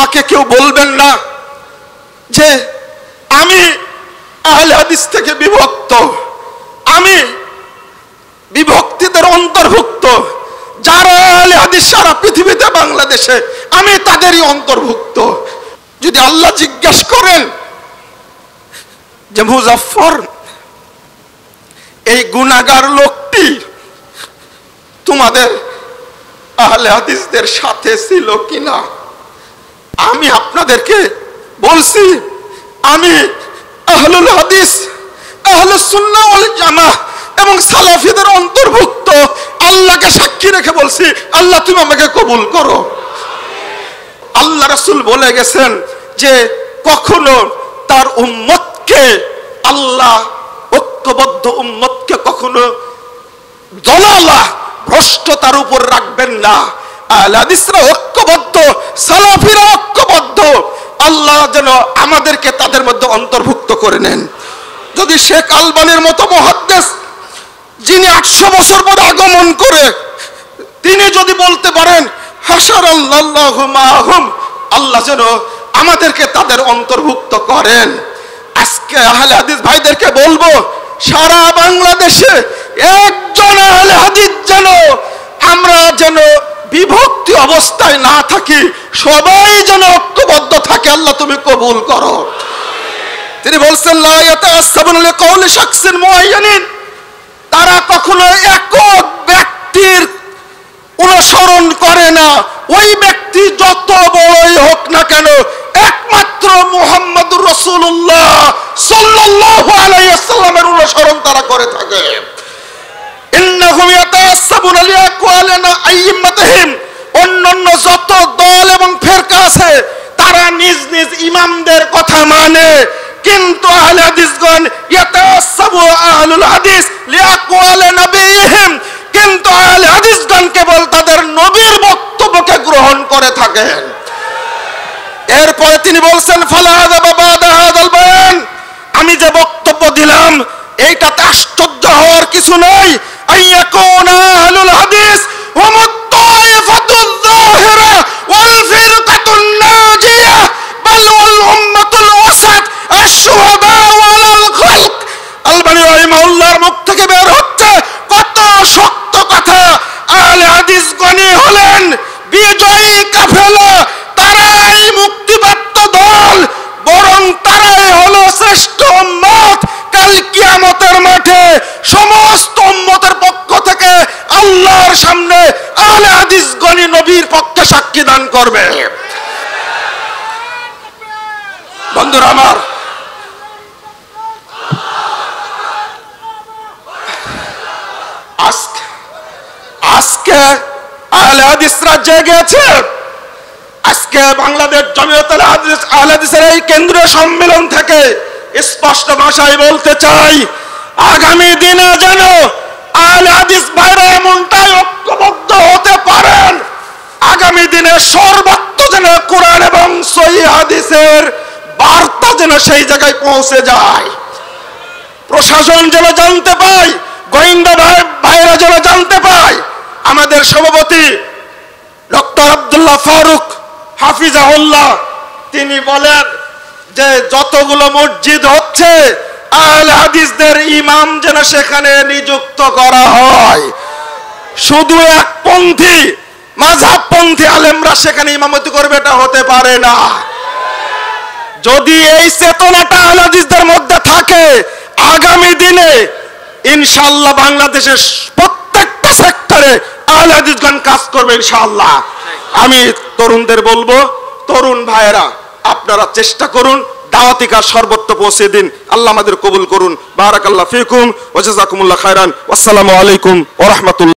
আমাকে কেউ বলবেন না যে আমি আহলে হাদিস থেকে বিভক্ত, আমি বিভক্তিদের অন্তর্ভুক্ত। যারা আহলে হাদিস সারা পৃথিবীতে, বাংলাদেশে, আমি তাদেরই অন্তর্ভুক্ত। যদি আল্লাহ জিজ্ঞাসা করেন যে মুজাফফর, এই গুনাহগার লোকটি তোমাদের আহলে হাদিসদের সাথে ছিল কিনা, আমি আপনাদেরকে বলছি আমি আহলুল হাদিস, আহলুস সুন্নাহ ওয়াল জামাআহ এবং সালাফিদের অন্তর্ভুক্ত। আল্লাহকে সাক্ষী রেখে বলছি, আল্লাহ তুমি আমাকে কবুল করো। আল্লাহ রাসূল বলে গেছেন যে কখনো তার উম্মতকে, আল্লাহ ঐক্যবদ্ধ উম্মতকে কখনো দলালা, ভ্রষ্টতার উপর রাখবেন না। আহলে হাদিসরা ঐক্যবদ্ধ, সালাফিরা ঐক্যবদ্ধ। আল্লাহ যেন আমাদেরকে তাদের মধ্যে অন্তর্ভুক্ত করে নেন। যদি শেখ আলবানীর মতো মুহাদ্দিস, যিনি 800 বছর পর আগমন করে, তিনি যদি বলতে পারেন হাশারাল্লাহু মাআহুম, আল্লাহ যেন আমাদেরকে তাদের অন্তর্ভুক্ত করেন। আজকে আহলে হাদিস ভাইদেরকে বলবো, সারা বাংলাদেশে একজন আহলে হাদিস যেন, আমরা যেন বিভক্তি অবস্থায় না থাকি, সবাই যেন ঐক্যবদ্ধ থাকে। আল্লাহ তুমি কবুল করো। তিনি বলছেন লা ইয়াতাআসসাবুনা লিকাউলি শাখসিন মুআয়্যানিন, তারা কখনো একক ব্যক্তির অনুসরণ করে না। ওই ব্যক্তি যত বড়ই হোক না কেন, একমাত্র মুহাম্মদুর রাসূলুল্লাহ সাল্লাল্লাহু আলাইহি ওয়াসাল্লামের অনুসরণ তারা করে থাকে। ইন্নাহুম ইয়াতাআসসাবুনা লিআকওয়ালিনা আইয়্যিমাতিহিম, অন্যান্য যত দল এবং ফিরকা আছে তারা নিজ নিজ ইমামদের কথা মানে, কিন্তু আহলে হাদিসগণ ইয়াতাআসসাবু আহলুল হাদিস লিআকওয়ালি নবিয়িহিম, কিন্তু আহলে হাদিসগণ কেবল তাদের নবীর বক্তব্যকে গ্রহণ করে থাকেন। এরপরে তিনি বলছেন ফালা আযাবা বাদা হাযাল বায়ান, আমি যে বক্তব্য দিলাম এইটাতে আশ্চর্য হওয়ার কিছু নাই। আইয়াকুনা আহলুল হাদিস হুমুত তাইফাতুল যাহিরা ওয়াল ফিরকাতুন নাজিয়া বাল ওয়াল উম্মাতুল ওয়াসাত আশ-শুহাদা ওয়ালাল খালক। আলবানী রাহিমাহুল্লাহর মুখ থেকে বের হচ্ছে কত শক্ত কথা। আহলে হাদিসগণই হলেন বিজয়ী কাফেলা, তারাই মুক্তিপ্রাপ্ত দল, বরং তারাই হলো শ্রেষ্ঠ উম্মত। কাল কিয়ামতের মাঠে সমস্ত উম্মতের পক্ষ থেকে আল্লাহর সামনে আহলে হাদিসগণই নবীর পক্ষে সাক্ষী দান করবে। বন্ধুরা আমার, আজকে আহলে হাদিসরা জেগেছে। আজকে বাংলাদেশ জমিয়ত আহলে হাদিসের এই কেন্দ্রীয় সম্মেলন থেকে স্পষ্ট ভাষায় বলতে চাই, আগামী দিনে যেন আহলে হাদিস ভাইরা এমনটাই ঐক্যবদ্ধ হতে পারেন, আগামী দিনে সর্বত্র যেন কোরআন এবং সহিহ হাদিসের বার্তা যেন সেই জায়গায় পৌঁছে যায়, প্রশাসন যেন জানতে পায়, গোয়েন্দা ভাইরা যেন জানতে পায়। আমাদের সভাপতি ডক্টর আব্দুল্লাহ ফারুক হাফিজাহুল্লাহ তিনি বলেন যে যতগুলো মসজিদ হচ্ছে আহলে হাদিসদের ইমাম যেন সেখানে নিযুক্ত করা হয়, শুধু একপন্থী মাযহাবপন্থী আলেমরা সেখানে ইমামতি করবে এটা হতে পারে না। যদি এই চেতনাটা আহলে হাদিসদের মধ্যে থাকে, আগামী দিনে ইনশাআল্লাহ বাংলাদেশের প্রত্যেকটা সেক্টরে আহলে হাদিসগণ কাজ করবে ইনশাআল্লাহ। আমি তরুণদের বলবো, তরুণ ভাইয়েরা আপনারা চেষ্টা করুন, দাওয়াতি কাজ সর্বত্র পৌঁছে দিন। আল্লাহ আমাদের কবুল করুন। বারাকাল্লাহু ফিকুম ওয়া জাযাকুমুল্লাহু খাইরান। আসসালামু আলাইকুম ওয়া রাহমাতুল্লাহ।